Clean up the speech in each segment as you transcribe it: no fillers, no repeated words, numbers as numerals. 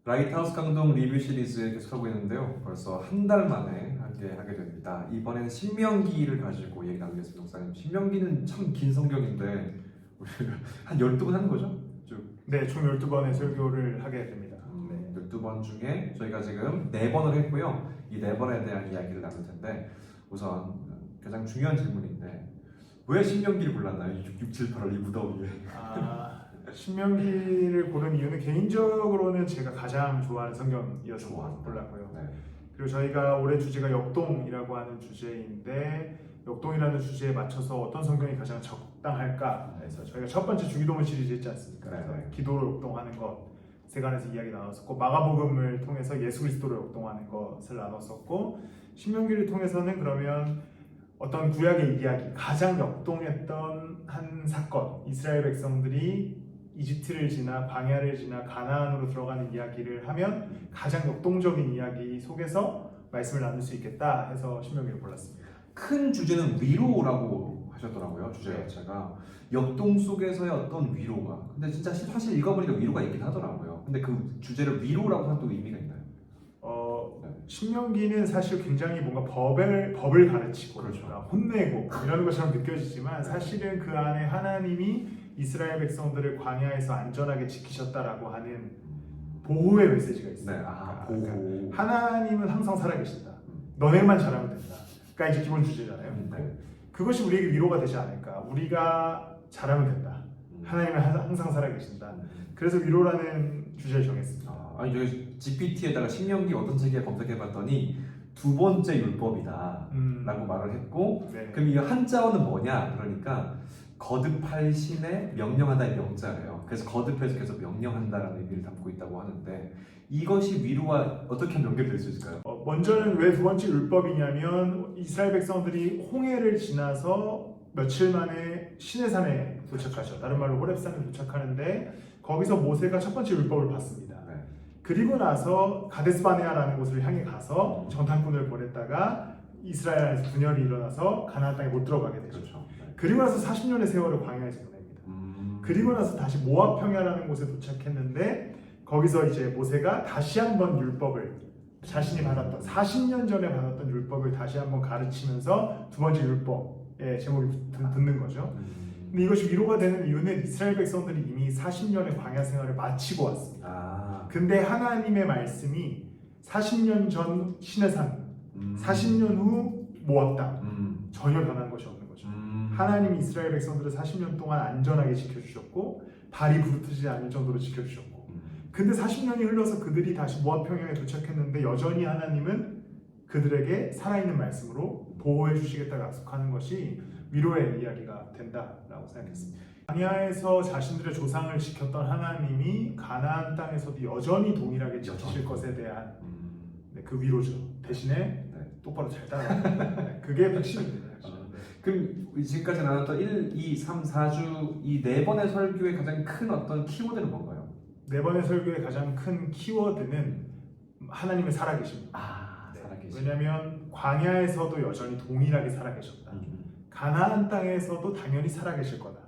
라이트하우스 강동 리뷰 시리즈 계속하고 있는데요. 벌써 한 달 만에 함께 하게 됩니다. 이번에는 신명기를 가지고 얘기 나누겠습니다. 목사님, 신명기는 참 긴 성경인데 우리가 한 12번 하는 거죠? 쭉. 네, 총 12번의 설교를 하게 됩니다. 네. 12번 중에 저희가 지금 4번을 했고요. 이 4번에 대한 이야기를 나눌 텐데 우선 가장 중요한 질문인데 왜 신명기를 골랐나요? 6, 7, 8월 이 무더위에. 신명기를 고른 이유는 개인적으로는 제가 가장 좋아하는 성경이어서 골랐고요. 네. 그리고 저희가 올해 주제가 역동이라고 하는 주제인데 역동이라는 주제에 맞춰서 어떤 성경이 가장 적당할까 해서 저희가 첫 번째 주기도문 시리즈 했지 않습니까? 네. 그래서 기도로 역동하는 것 세간에서 이야기 나눴었고 마가복음을 통해서 예수 그리스도로 역동하는 것을 나눴었고 신명기를 통해서는 그러면 어떤 구약의 이야기 가장 역동했던 한 사건 이스라엘 백성들이 이집트를 지나 광야를 지나 가나안으로 들어가는 이야기를 하면 가장 역동적인 이야기 속에서 말씀을 나눌 수 있겠다 해서 신명기를 골랐습니다. 큰 주제는 위로라고 하셨더라고요. 주제 자체가 역동 속에서의 어떤 위로가. 근데 진짜 사실 읽어보니까 위로가 있긴 하더라고요. 근데 그 주제를 위로라고 한 또 의미가 있나요? 신명기는 사실 굉장히 뭔가 법을 가르치고 그렇죠. 혼내고 이러는 것처럼 느껴지지만 사실은 그 안에 하나님이 이스라엘 백성들을 광야에서 안전하게 지키셨다라고 하는 보호의 메시지가 있어요. 네, 보호. 하나님은 항상 살아계신다. 너네만 잘하면 된다. 그러니까 이제 기본 주제잖아요. 네. 그것이 우리에게 위로가 되지 않을까. 우리가 잘하면 된다. 하나님은 항상 살아계신다. 그래서 위로라는 주제를 정했습니다. 아니 저희 GPT에다가 신명기 어떤 책이야 검색해봤더니 두 번째 율법이다 라고 말을 했고 네. 그럼 이 한자어는 뭐냐 그러니까 거듭할 신에 명령한다의 명자래요. 그래서 거듭해서 계속 명령한다라는 의미를 담고 있다고 하는데 이것이 위로와 어떻게 연결될 수 있을까요? 먼저는 왜 두 번째 율법이냐면 이스라엘 백성들이 홍해를 지나서 며칠 만에 시내산에 도착하죠. 다른 말로 호렙산에 도착하는데 거기서 모세가 첫 번째 율법을 받습니다. 네. 그리고 나서 가데스바네아라는 곳을 향해 가서 정탐꾼을 보냈다가 이스라엘 안에서 분열이 일어나서 가나안 땅에 못 들어가게 되죠. 그렇죠. 네. 그리고 나서 40년의 세월을 광야에서 보냅니다. 그리고 나서 다시 모압 평야라는 곳에 도착했는데 거기서 이제 모세가 다시 한번 율법을 자신이 받았던 40년 전에 받았던 율법을 다시 한번 가르치면서 두 번째 율법의 제목이 붙는 거죠. 근데 이것이 위로가 되는 이유는 이스라엘 백성들이 이미 40년의 광야 생활을 마치고 왔습니다. 근데 하나님의 말씀이 40년 전 시내산, 40년 후 모압 땅 전혀 변한 것이 없는 거죠. 하나님이 이스라엘 백성들을 40년 동안 안전하게 지켜주셨고 발이 부르트지 않을 정도로 지켜주셨고 근데 40년이 흘러서 그들이 다시 모압 평야에 도착했는데 여전히 하나님은 그들에게 살아있는 말씀으로 보호해 주시겠다고 약속하는 것이 위로의 이야기가 된다라고 생각했습니다. 광야에서 자신들의 조상을 지켰던 하나님이 가나안 땅에서도 여전히 동일하게 지키실 것에 대한 그 위로죠. 대신에 똑바로 잘 따라. 그게 핵심입니다. 그럼 지금까지 나눴던 1, 2, 3, 4주 이 4번의 설교의 가장 큰 어떤 키워드는 뭔가요? 네 번의 설교의 가장 큰 키워드는 하나님의 살아계십니다. 살아계십. 왜냐하면 광야에서도 여전히 동일하게 살아계셨다. 가나안 땅에서도 당연히 살아계실 거다.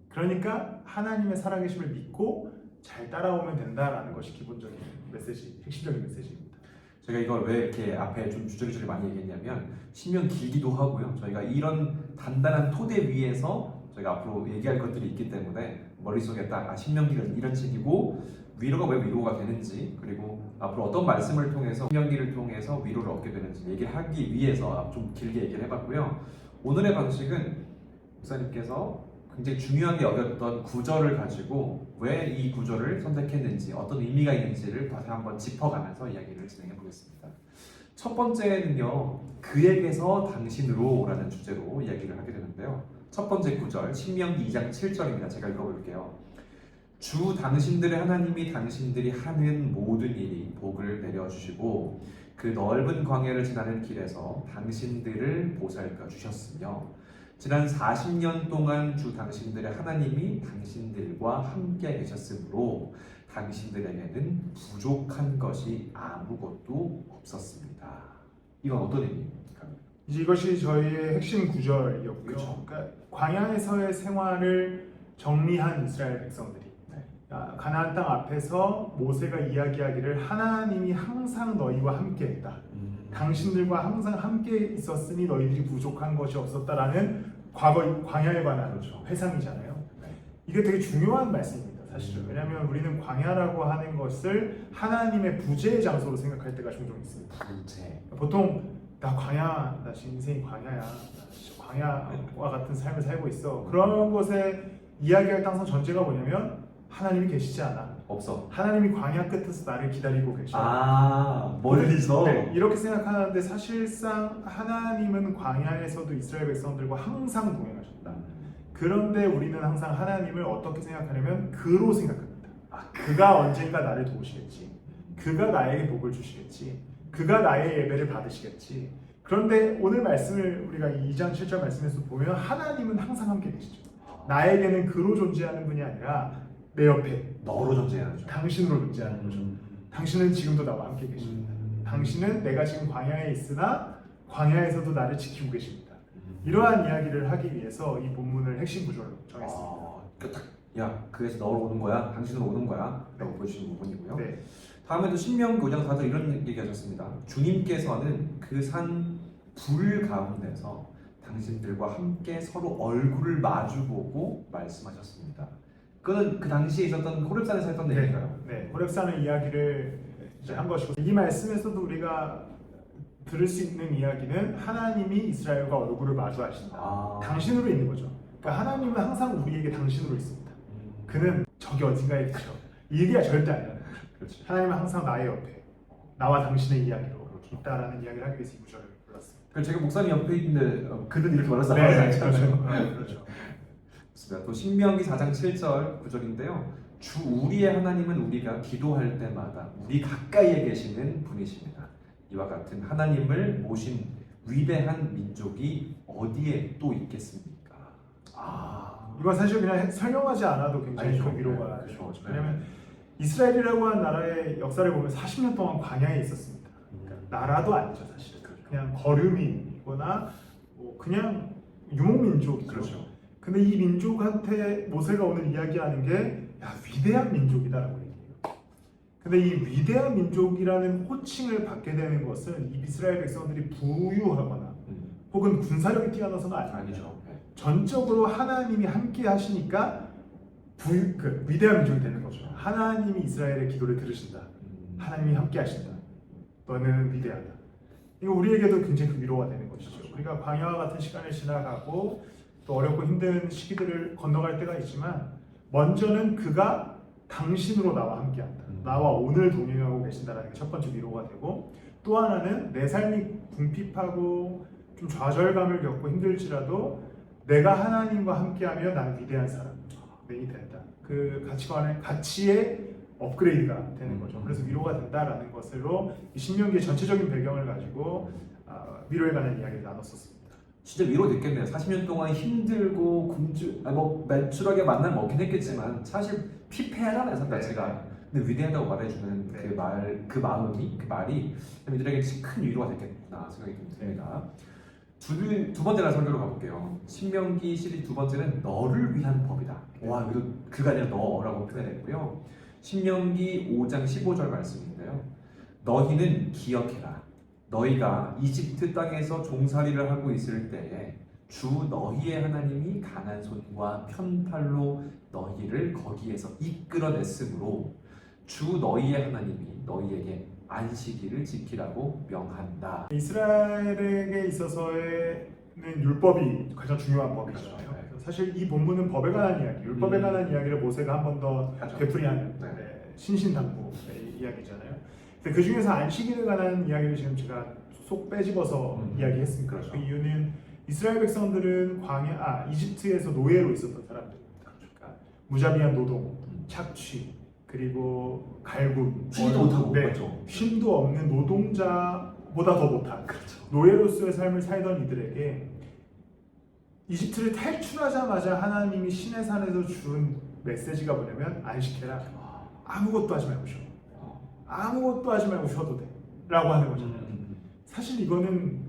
그러니까 하나님의 살아계심을 믿고 잘 따라오면 된다라는 것이 기본적인 메시지, 핵심적인 메시지입니다. 제가 이걸 왜 이렇게 앞에 좀 주저리주저리 많이 얘기했냐면 신명 길기도 하고요. 저희가 이런 단단한 토대 위에서 저희가 앞으로 얘기할 것들이 있기 때문에 머릿속에 딱 신명기는 이런 책이고 위로가 왜 위로가 되는지 그리고 앞으로 어떤 말씀을 통해서 신명기를 통해서 위로를 얻게 되는지 얘기를 하기 위해서 좀 길게 얘기를 해봤고요. 오늘의 방식은 목사님께서 굉장히 중요하게 여겼던 구절을 가지고 왜 이 구절을 선택했는지 어떤 의미가 있는지를 다시 한번 짚어가면서 이야기를 진행해 보겠습니다. 첫 번째는요. 그에게서 당신으로 라는 주제로 이야기를 하게 되는데요. 첫 번째 구절 신명기 2장 7절입니다. 제가 읽어볼게요. 주 당신들의 하나님이 당신들이 하는 모든 일이 복을 내려주시고 그 넓은 광야를 지나는 길에서 당신들을 보살펴 주셨으며 지난 40년 동안 주 당신들의 하나님이 당신들과 함께 계셨으므로 당신들에게는 부족한 것이 아무것도 없었습니다. 이건 어떤 의미입니까? 이것이 저희의 핵심 구절이었고요. 그쵸. 그러니까 광야에서의 생활을 정리한 이스라엘 백성들이 가나안 땅 앞에서 모세가 이야기하기를 하나님이 항상 너희와 함께했다. 당신들과 항상 함께 있었으니 너희들이 부족한 것이 없었다라는 과거 광야에 관한 그렇죠. 회상이잖아요. 네. 이게 되게 중요한 말씀입니다, 사실은. 왜냐하면 우리는 광야라고 하는 것을 하나님의 부재의 장소로 생각할 때가 종종 있습니다. 부재. 보통 나 지금 인생이 광야야, 나 진짜 광야와 같은 삶을 살고 있어. 그런 것에 이야기할 때 항상 전제가 뭐냐면 하나님이 계시지 않아. 없어. 하나님이 광야 끝에서 나를 기다리고 계셔. 멀리서. 네, 이렇게 생각하는데 사실상 하나님은 광야에서도 이스라엘 백성들과 항상 동행하셨다. 그런데 우리는 항상 하나님을 어떻게 생각하냐면 그로 생각합니다. 그가 언젠가 나를 도우시겠지. 그가 나에게 복을 주시겠지. 그가 나의 예배를 받으시겠지. 그런데 오늘 말씀을 우리가 2장 7절 말씀에서 보면 하나님은 항상 함께 계시죠. 나에게는 그로 존재하는 분이 아니라 내 옆에 너로 존재하죠. 당신으로 존재하는 거죠. 당신은 지금도 나와 함께 계십니다. 당신은 내가 지금 광야에 있으나 광야에서도 나를 지키고 계십니다. 이러한 이야기를 하기 위해서 이 본문을 핵심 구조로 정했습니다. 그래서 너로 오는 거야, 당신으로 오는 거야 라고 보여주시는 부분이고요. 네. 다음에도 신명기 5장 4절 이런 얘기하셨습니다. 주님께서는 그 산 불 가운데서 당신들과 함께 서로 얼굴을 마주보고 말씀하셨습니다. 그거는 그 당시에 있었던 호렙산에서 했던 얘기인가요? 네, 호렙산의 이야기를 이제 한 것이고, 이 말씀에서도 우리가 들을 수 있는 이야기는 하나님이 이스라엘과 얼굴을 마주하신다. 당신으로 있는 거죠. 그러니까 하나님은 항상 우리에게 당신으로 있습니다. 그는 저기 어딘가에 계셔. 이 얘기가 절대 아니라 그렇지. 하나님은 항상 나의 옆에, 나와 당신의 이야기로 있다라는 이야기를 하기 위해서 이 구절을 골랐습니다. 제가 목사님 옆에 있는데 그는 이렇게 말해서 네, 그렇죠. 또 신명기 4장 7절 9절인데요. 주 우리의 하나님은 우리가 기도할 때마다 우리 가까이에 계시는 분이십니다. 이와 같은 하나님을 모신 위대한 민족이 어디에 또 있겠습니까? 이건 사실 그냥 설명하지 않아도 굉장히 큰 위로가 되는 거죠. 왜냐하면 이스라엘이라고 하는 나라의 역사를 보면 40년 동안 광야에 있었습니다. 그러니까 나라도 아니죠, 사실. 그냥 거류민이거나 그냥 유목민족이죠. 그렇죠. 근데 이 민족한테 모세가 오늘 이야기하는 게 위대한 민족이다라고 얘기해요. 근데 이 위대한 민족이라는 호칭을 받게 되는 것은 이 이스라엘 백성들이 부유하거나 혹은 군사력이 뛰어나서는 아니죠. 전적으로 하나님이 함께 하시니까 위대한 민족이 되는 거죠. 하나님이 이스라엘의 기도를 들으신다. 하나님이 함께 하신다. 너는 위대하다. 이거 우리에게도 굉장히 큰 위로가 되는 것이죠. 우리가 광야와 같은 시간을 지나가고 또 어렵고 힘든 시기들을 건너갈 때가 있지만 먼저는 그가 당신으로 나와 함께한다. 나와 오늘 동행하고 계신다라는 게 첫 번째 위로가 되고, 또 하나는 내 삶이 궁핍하고 좀 좌절감을 겪고 힘들지라도 내가 하나님과 함께하면 나는 위대한 사람이 된다. 그 가치의 업그레이드가 되는 거죠. 그래서 위로가 된다라는 것으로 이 신명기의 전체적인 배경을 가지고 위로에 관한 이야기를 나눴었습니다. 진짜 위로됐겠네요. 40년 동안 힘들고 매출하게 만나면 먹긴 했겠지만 사실 피폐하잖아요, 삶 자체가. 근데 위대하다고 말해주는 그 말이 이들에게 큰 위로가 됐겠구나 생각이 듭니다. 두 번째나 설교로 가볼게요. 신명기 시리즈 두 번째는 너를 위한 법이다. 이거 그가 아니라 너라고 표현했고요. 신명기 5장 15절 말씀인데요. 너희는 기억해라. 너희가 이집트 땅에서 종살이를 하고 있을 때에 주 너희의 하나님이 강한 손과 편팔로 너희를 거기에서 이끌어냈으므로 주 너희의 하나님이 너희에게 안식일을 지키라고 명한다. 이스라엘에게 있어서는 율법이 가장 중요한 법이잖아요. 그래서 사실 이 본문은 법에 관한 이야기, 율법에 관한 이야기를 모세가 한 번 더 되풀이하는 신신당부의 이야기잖아요. 근데 그 중에서 안식일에 관한 이야기를 지금 제가 쏙 빼집어서 이야기했습니다. 그렇죠. 그 이유는 이스라엘 백성들은 이집트에서 노예로 있었던 사람들입니다. 그러니까 무자비한 노동, 착취, 그리고 갈굼, 쉬지도 못하고 쉼도 없는 노동자보다 더 못한 노예로서의 삶을 살던 이들에게 이집트를 탈출하자마자 하나님이 시내 산에서 준 메시지가 뭐냐면 안식해라. 아무것도 하지 말고 쉬어. 아무것도 하지 말고 쉬어도 돼 라고 하는 거잖아요. 사실 이거는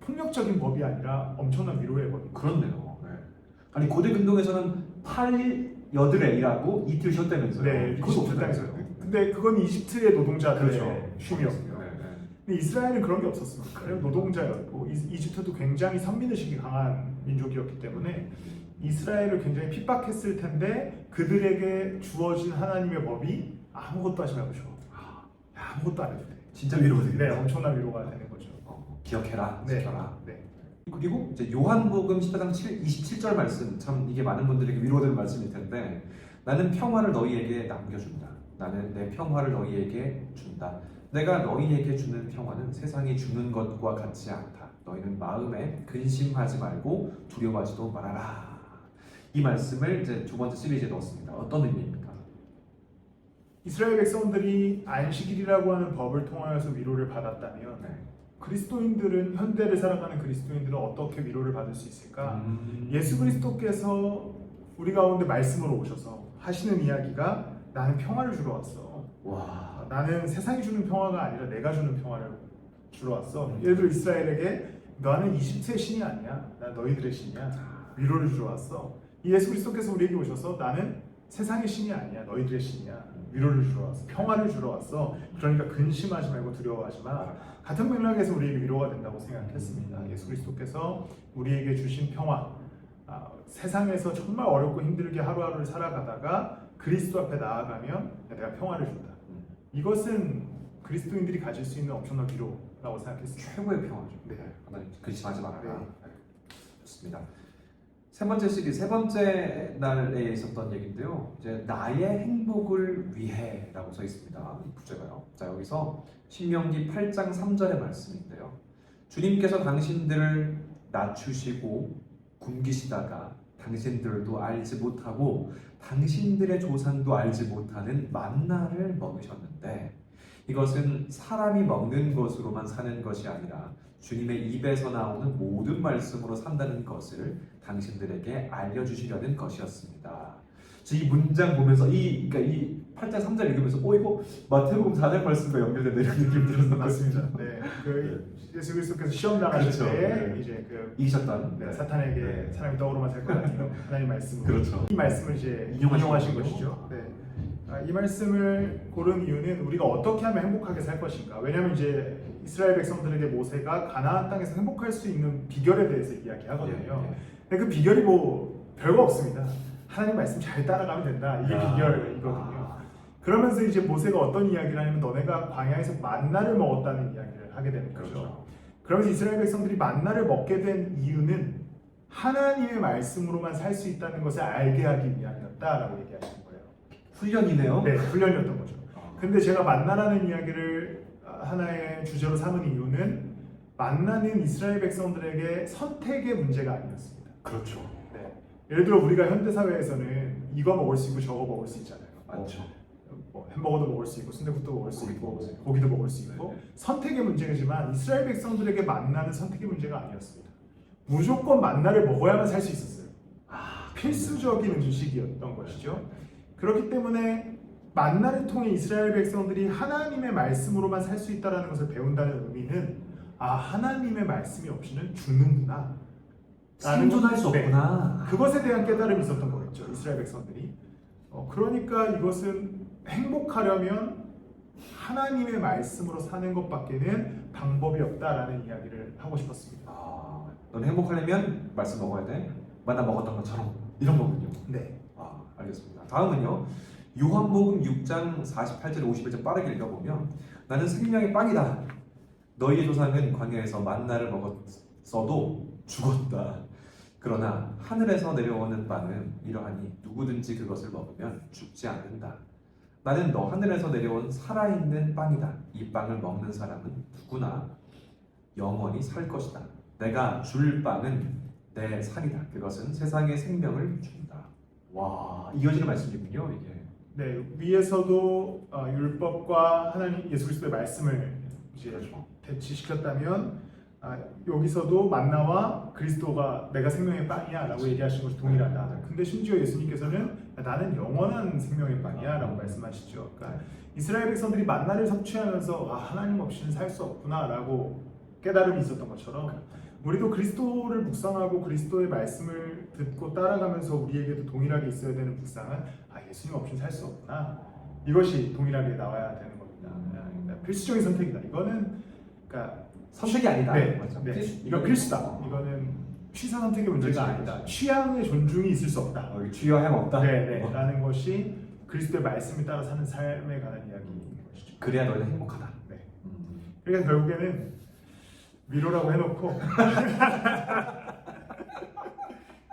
폭력적인 법이 아니라 엄청난 위로의 법입니다. 그렇네요. 아니 고대 근동에서는 여들에 일하고 이틀 쉬었다면서요. 네, 그건 이집트 없었다면서요. 땅에서요. 근데 그건 이집트의 노동자들의 그렇죠. 쉼이었고요. 네, 네. 근데 이스라엘은 그런 게 없었습니다. 그냥 노동자였고 이집트도 굉장히 선민의식이 강한 민족이었기 때문에 이스라엘을 굉장히 핍박했을 텐데 그들에게 주어진 하나님의 법이 아무것도 하지 말고 쉬어. 아무것도 안 해도 돼. 진짜 위로가 되겠네. 네, 엄청난 위로가 되는 거죠. 기억해라, 네. 지켜라. 네. 그리고 이제 요한복음 14장 27절 말씀, 참 이게 많은 분들에게 위로되는 말씀일 텐데, 나는 평화를 너희에게 남겨준다. 나는 내 평화를 너희에게 준다. 내가 너희에게 주는 평화는 세상이 주는 것과 같지 않다. 너희는 마음에 근심하지 말고 두려워하지도 말아라. 이 말씀을 이제 두 번째 시리즈에 넣었습니다. 어떤 의미입니까? 이스라엘 백성들이 안식일이라고 하는 법을 통하여서 위로를 받았다면 네. 그리스도인들은 현대를 살아가는 그리스도인들은 어떻게 위로를 받을 수 있을까? 예수 그리스도께서 우리 가운데 말씀으로 오셔서 하시는 이야기가 나는 평화를 주러 왔어. 와. 나는 세상이 주는 평화가 아니라 내가 주는 평화를 주러 왔어. 예를 들어 이스라엘에게 너는 이집트의 신이 아니야. 나 너희들의 신이야. 위로를 주러 왔어. 이 예수 그리스도께서 우리에게 오셔서 나는 세상의 신이 아니야. 너희들의 신이야. 위로를 주러 왔어. 평화를 주러 왔어. 그러니까 근심하지 말고 두려워하지 마. 같은 맥락에서 우리에게 위로가 된다고 생각했습니다. 예수 그리스도께서 우리에게 주신 평화, 세상에서 정말 어렵고 힘들게 하루하루를 살아가다가 그리스도 앞에 나아가면 내가 평화를 준다. 이것은 그리스도인들이 가질 수 있는 엄청난 위로라고 생각했습니다. 최고의 평화죠. 네. 하나님 근심하지 말아라. 네. 좋습니다. 세 번째 시리즈, 세 번째 날에 있었던 얘기인데요. 이제 나의 행복을 위해라고 써 있습니다. 이 구절가요. 자, 여기서 신명기 8장 3절의 말씀인데요. 주님께서 당신들을 낮추시고 굶기시다가 당신들도 알지 못하고 당신들의 조상도 알지 못하는 만나를 먹으셨는데 이것은 사람이 먹는 것으로만 사는 것이 아니라 주님의 입에서 나오는 모든 말씀으로 산다는 것을 당신들에게 알려주시려는 것이었습니다. 이 문장 보면서 그러니까 이 8장 3절 읽으면서 이거 마태복음 4장 말씀과 연결된다 이런 느낌 들었어요. 맞습니다. 네, 예수 그리스도께서 시험 당하실 그렇죠. 때 네. 이제 이기셨던 사탄에게 네. 사람이 떡으로만 살 것 같은 하나님 말씀. 그렇죠. 이 말씀을 이제 인용하신 인용하신 거죠. 것이죠. 네. 이 말씀을 고른 이유는 우리가 어떻게 하면 행복하게 살 것인가. 왜냐하면 이제 이스라엘 백성들에게 모세가 가나안 땅에서 행복할 수 있는 비결에 대해서 이야기하거든요. 예, 예. 근데 그 비결이 뭐 별거 없습니다. 하나님 말씀 잘 따라가면 된다. 이게 비결이거든요. 그러면서 이제 모세가 어떤 이야기를 하냐면 너네가 광야에서 만나를 먹었다는 이야기를 하게 되는 거죠. 그렇죠. 그러면서 이스라엘 백성들이 만나를 먹게 된 이유는 하나님의 말씀으로만 살 수 있다는 것을 알게 하기 위함이었다라고 얘기하시는 거예요. 훈련이네요. 네, 훈련이었던 거죠. 근데 제가 만나라는 이야기를 하나의 주제로 삼은 이유는 만나는 이스라엘 백성들에게 선택의 문제가 아니었습니다. 그렇죠. 네. 예를 들어 우리가 현대 사회에서는 이거 먹을 수 있고 저거 먹을 수 있잖아요. 맞죠. 뭐 햄버거도 먹을 수 있고 순대국도 먹을 수 고기도 있고 먹을 수 있고. 고기도 먹을 수 있고 네. 선택의 문제지만 이스라엘 백성들에게 만나는 선택의 문제가 아니었습니다. 무조건 만나를 먹어야만 살 수 있었어요. 필수적인 음식이었던 것이죠. 그렇기 때문에 만나를 통해 이스라엘 백성들이 하나님의 말씀으로만 살 수 있다는 것을 배운다는 의미는 하나님의 말씀이 없이는 죽는구나. 생존할 수 없구나. 그것에 대한 깨달음이 있었던 거겠죠. 이스라엘 백성들이. 그러니까 이것은 행복하려면 하나님의 말씀으로 사는 것밖에는 방법이 없다라는 이야기를 하고 싶었습니다. 넌 행복하려면 말씀 먹어야 돼. 만나 먹었던 것처럼 이런 거군요. 네. 알겠습니다. 다음은요. 요한복음 6장 48절 51절 빠르게 읽어보면 나는 생명의 빵이다. 너희의 조상은 광야에서 만나를 먹었어도 죽었다. 그러나 하늘에서 내려오는 빵은 이러하니 누구든지 그것을 먹으면 죽지 않는다. 나는 너 하늘에서 내려온 살아있는 빵이다. 이 빵을 먹는 사람은 누구나 영원히 살 것이다. 내가 줄 빵은 내 살이다. 그것은 세상의 생명을 준다. 와, 이어지는 말씀이군요, 이게. 네, 위에서도 율법과 하나님 예수 그리스도의 말씀을 이제 그렇죠. 대치시켰다면 여기서도 만나와 그리스도가 내가 생명의 빵이야라고 얘기하신 것이 동일하다. 근데 심지어 예수님께서는 나는 영원한 생명의 빵이야라고 말씀하시죠. 그러니까 이스라엘 백성들이 만나를 섭취하면서 하나님 없이는 살 수 없구나라고 깨달음이 있었던 것처럼 우리도 그리스도를 묵상하고 그리스도의 말씀을 듣고 따라가면서 우리에게도 동일하게 있어야 되는 묵상은 예수님 없이는 살 수 없구나. 이것이 동일하게 나와야 되는 겁니다. 그러니까 필수적인 선택이다. 이거는 그러니까 선택이 아니다. 네, 맞죠? 네. 필수. 이건 필수다. 이거는 취사 선택의 문제가 그렇지, 아니다. 그렇지. 취향의 존중이 있을 수 없다. 주여 햄 없다. 네, 라는 것이 그리스도의 말씀에 따라 사는 삶에 관한 이야기인 것이죠. 그래야 너희는 행복하다. 네. 그러니까 결국에는 위로라고 해놓고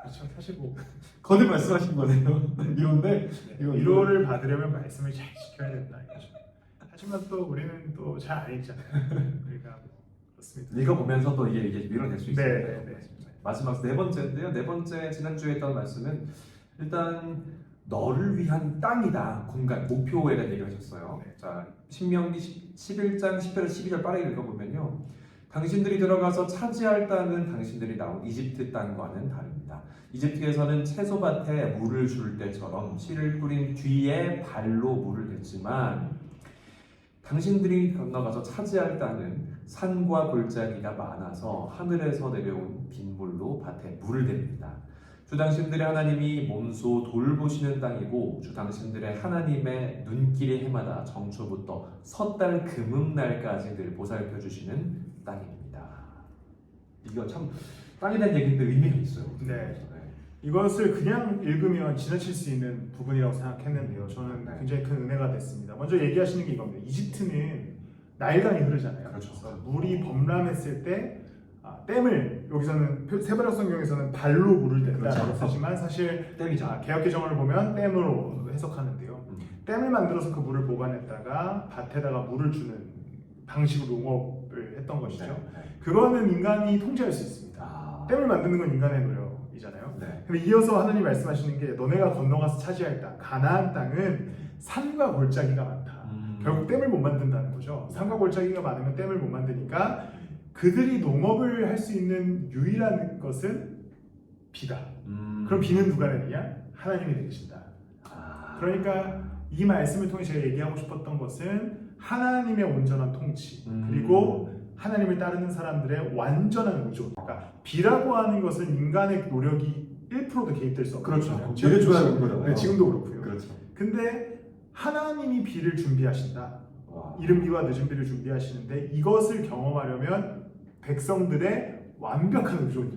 그렇죠. 사실 뭐 거듭 말씀하신 거네요. 이런데 위로를 받으려면 말씀을 잘 지켜야 된다 이거죠. 하지만 또 우리는 또 잘 안 읽잖아요. 그러니까 그렇습니다. 읽어보면서도 이게 위로될 수 있어요. 네. 마지막 네 번째인데요. 네 번째 지난주에 했던 말씀은 일단 너를 위한 땅이다. 공간, 목표에 대한 얘기를 하셨어요. 네. 자, 신명기 11장 10절에서 12절 빠르게 읽어보면요. 당신들이 들어가서 차지할 땅은 당신들이 나온 이집트 땅과는 다릅니다. 이집트에서는 채소밭에 물을 줄 때처럼 씨를 뿌린 뒤에 발로 물을 댔지만 당신들이 건너가서 차지할 땅은 산과 골짜기가 많아서 하늘에서 내려온 빗물로 밭에 물을 댑니다. 주 당신들의 하나님이 몸소 돌보시는 땅이고 주 당신들의 하나님의 눈길이 해마다 정초부터 섣달 금음날까지 늘 보살펴 주시는 땅입니다. 이거 참 땅에 대한 얘기인데 의미가 있어요. 네. 이것을 그냥 읽으면 지나칠 수 있는 부분이라고 생각했는데요. 저는 네. 굉장히 큰 은혜가 됐습니다. 먼저 얘기하시는 게 이겁니다. 이집트는 나일강이 흐르잖아요. 그렇죠. 그래서 물이 범람했을 때 댐을 여기서는 세바력 성경에서는 발로 물을 댄다라고 그렇죠. 쓰지만 사실 댐이죠. 개역 개정을 보면 댐으로 해석하는데요. 댐을 만들어서 그 물을 보관했다가 밭에다가 물을 주는 방식으로 농업을 했던 것이죠. 네. 그거는 인간이 통제할 수 있습니다. 댐을 만드는 건 인간의 노력이잖아요. 네. 근데 이어서 하나님 말씀하시는 게 너네가 건너가서 차지할 땅, 가나안 땅은 산과 골짜기가 많다. 결국 댐을 못 만든다는 거죠. 산과 골짜기가 많으면 댐을 못 만드니까 그들이 농업을 할 수 있는 유일한 것은 비다. 그럼 비는 누가 내리냐? 하나님이 내리신다. 그러니까 이 말씀을 통해 제가 얘기하고 싶었던 것은 하나님의 온전한 통치 그리고 하나님을 따르는 사람들의 완전한 의존. 그러니까 비라고 하는 것은 인간의 노력이 1%도 개입될 수 없는 그렇죠. 거잖아요. 내려줘야 하는 거잖아요. 네, 지금도 그렇고요. 그렇죠. 근데 하나님이 비를 준비하신다. 와. 이른 비와 늦은 비를 준비하시는데 이것을 경험하려면 백성들의 완벽한 의존이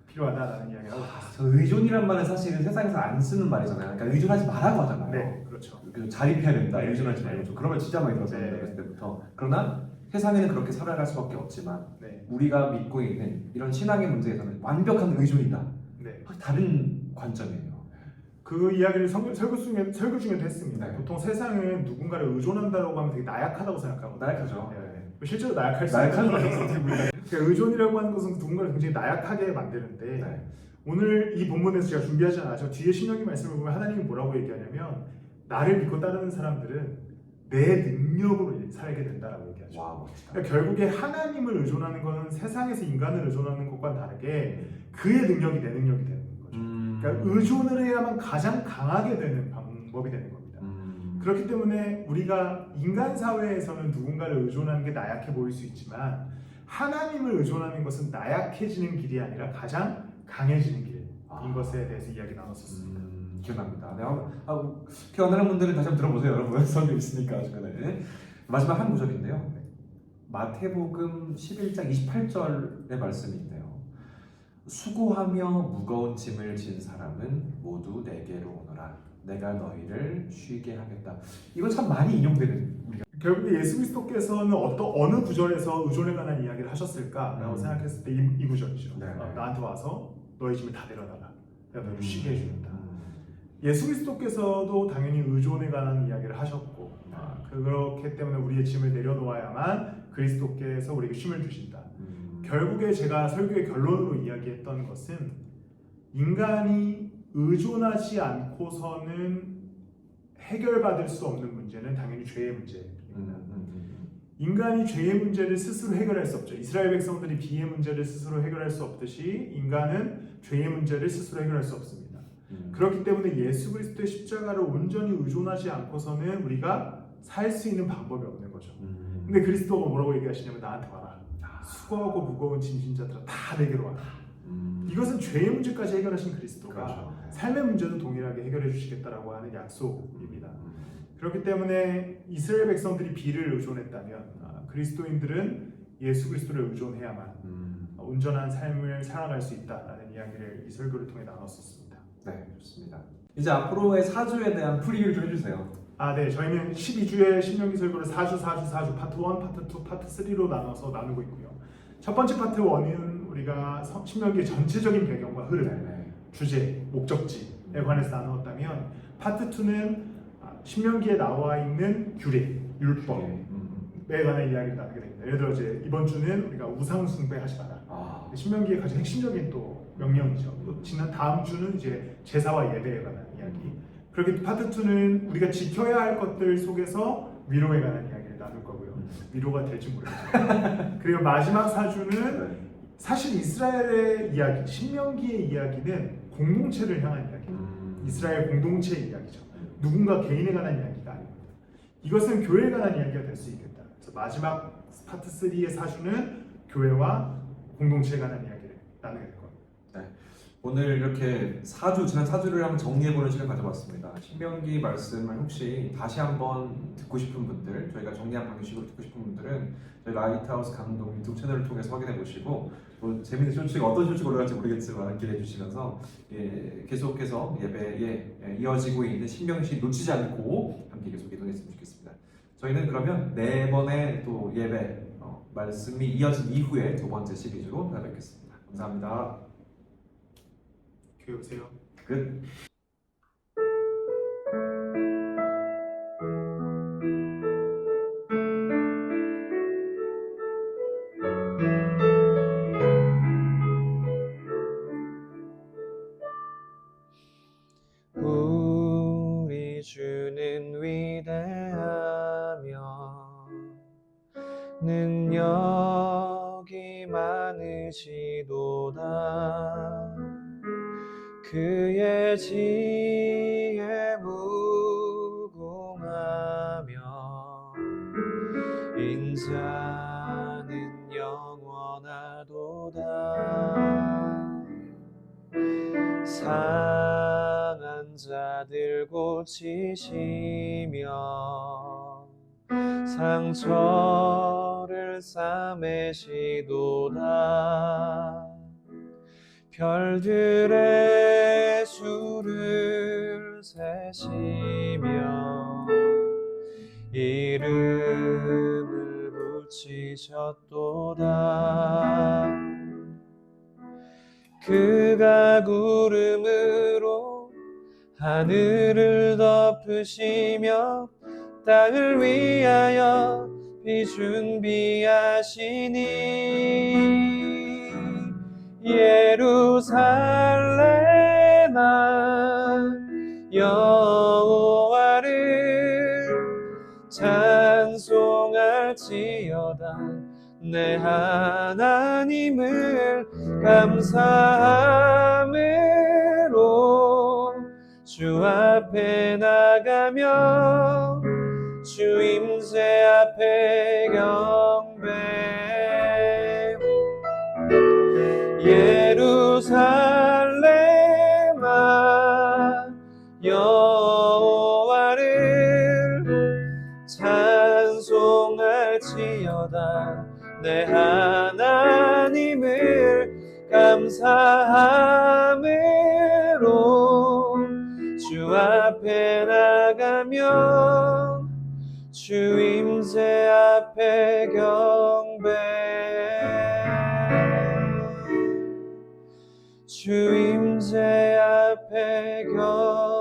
필요하다라는 이야기를 하고 있습니다. 저 의존이란 말은 사실은 세상에서 안 쓰는 말이잖아요. 그러니까 의존하지 말라고 하잖아요. 네, 그렇죠. 자립해야 된다. 네. 의존하지 말고. 그런 말 진짜 많이 들었어요. 네. 어렸을 때부터. 그러나 세상에는 그렇게 살아갈 수밖에 없지만 네, 우리가 믿고 있는 이런 신앙의 문제에서는 완벽한 의존이다. 네. 다른 관점이에요. 그 이야기를 설교 중에도 했습니다. 네. 보통 세상은 누군가를 의존한다고 하면 되게 나약하다고 생각하거든요. 나약하죠. 네. 실제로 나약할 수 나약한 있는 거죠. 어떻게 보면. 그러니까 의존이라고 하는 것은 누군가를 굉장히 나약하게 만드는데 네. 오늘 이 본문에서 제가 준비하지 않았죠. 뒤에 신명기 말씀을 보면 하나님이 뭐라고 얘기하냐면 나를 믿고 따르는 사람들은 내 능력으로 살게 된다라고 얘기하죠. 와, 멋지다. 그러니까 결국에 하나님을 의존하는 것은 세상에서 인간을 의존하는 것과는 다르게 그의 능력이 내 능력이 되는 거죠. 그러니까 의존을 해야만 가장 강하게 되는 방법이 되는 겁니다. 그렇기 때문에 우리가 인간 사회에서는 누군가를 의존하는 게 나약해 보일 수 있지만 하나님을 의존하는 것은 나약해지는 길이 아니라 가장 강해지는 길인 것에 대해서 이야기 나눴었습니다. 기억납니다. 기억나는 분들은 다시 한번 들어보세요. 여러분 설교 있으니까 주변에. 마지막 한 구절인데요. 마태복음 11장 28절의 말씀인데요. 수고하며 무거운 짐을 진 사람은 모두 내게로 오너라. 내가 너희를 쉬게 하겠다. 이거 참 많이 인용되는 우리가. 결국에 예수 그리스도께서는 어느 구절에서 의존에 관한 이야기를 하셨을까라고 생각했을 때 이 구절이죠. 네. 나한테 와서 너희 짐을 다 내려놔라. 내가 너희를 쉬게 해주겠다. 예수 그리스도께서도 당연히 의존에 관한 이야기를 하셨고 그렇기 때문에 우리의 짐을 내려놓아야만 그리스도께서 우리에게 쉼을 주신다. 결국에 제가 설교의 결론으로 이야기했던 것은 인간이 의존하지 않고서는 해결받을 수 없는 문제는 당연히 죄의 문제입니다. 인간이 죄의 문제를 스스로 해결할 수 없죠. 이스라엘 백성들이 비의 문제를 스스로 해결할 수 없듯이 인간은 죄의 문제를 스스로 해결할 수 없습니다. 그렇기 때문에 예수 그리스도의 십자가를 온전히 의존하지 않고서는 우리가 살 수 있는 방법이 없는 거죠. 근데 그리스도가 뭐라고 얘기하시냐면 나한테 와라. 수고하고 무거운 짐진 자들아 다 내게로 와라. 음. 이것은 죄의 문제까지 해결하신 그리스도가 그렇죠. 삶의 문제도 동일하게 해결해 주시겠다라고 하는 약속입니다. 음. 그렇기 때문에 이스라엘 백성들이 비를 의존했다면 그리스도인들은 예수 그리스도를 의존해야만 온전한 삶을 살아갈 수 있다라는 이야기를 이 설교를 통해 나눴었습니다. 네, 좋습니다. 이제 앞으로의 4주에 대한 프리뷰를 좀 해주세요. 네, 저희는 12주의 신명기 설교를 4주, 파트 1, 파트 2, 파트 3로 나눠서 나누고 있고요. 첫 번째 파트 1은 우리가 신명기의 전체적인 배경과 흐름, 네. 주제, 목적지에 관해서 나누었다면 파트 2는 신명기에 나와 있는 규례, 율법에 관한 이야기를 나누게 됩니다. 예를 들어 이제 이번 주는 우리가 우상 숭배하지 마라. 신명기의 가장 핵심적인 또 명령이죠. 또 지난 다음 주는 이제 제사와 예배에 관한 이야기. 그렇게 파트 2는 우리가 지켜야 할 것들 속에서 위로에 관한 이야기를 나눌 거고요. 위로가 될지 모르겠어요. 그리고 마지막 4주는 사실 이스라엘의 이야기, 신명기의 이야기는 공동체를 향한 이야기, 이스라엘 공동체의 이야기죠. 누군가 개인에 관한 이야기가 아닙니다. 이것은 교회에 관한 이야기가 될 수 있겠다. 그래서 마지막 파트 3의 4주는 교회와 공동체에 관한 이야기를 나누게 될 겁니다. 네. 오늘 이렇게 지난 4주를 한번 정리해보는 시간 가져봤습니다. 신명기 말씀을 혹시 다시 한번 듣고 싶은 분들, 저희가 정리한 방식으로 듣고 싶은 분들은 저희 라이트하우스 강동 유튜브 채널을 통해서 확인해 보시고 또 재밌는 쇼츠가 어떤 쇼츠가 올라갈지 모르겠지만 기대해 주시면서 계속해서 예배에 이어지고 있는 신명기 놓치지 않고 함께 계속 이동했으면 좋겠습니다. 저희는 그러면 4번의 또 예배 말씀이 이어진 이후에 두 번째 시리즈로 찾아뵙겠습니다. 감사합니다. 교회 오세요. 끝. 우리 주는 위대하며 능력이 많으시도다. 그의 지혜 무궁하며 인자는 영원하도다. 상한 자들 고치시며 상처를 싸매시도다. 별들의 수를 세시며 이름을 붙이셨도다. 그가 구름으로 하늘을 덮으시며 땅을 위하여 비 준비하시니 예루살렘아 여호와를 찬송할지어다. 내 하나님을 감사함으로 주 앞에 나가며 주 임재 앞에 경배. 예루살렘아 여호와를 찬송할지어다. 내 하나님을 감사함으로 주 앞에 나가며 주 임재 앞에 경배. 주 임재 앞에 경배.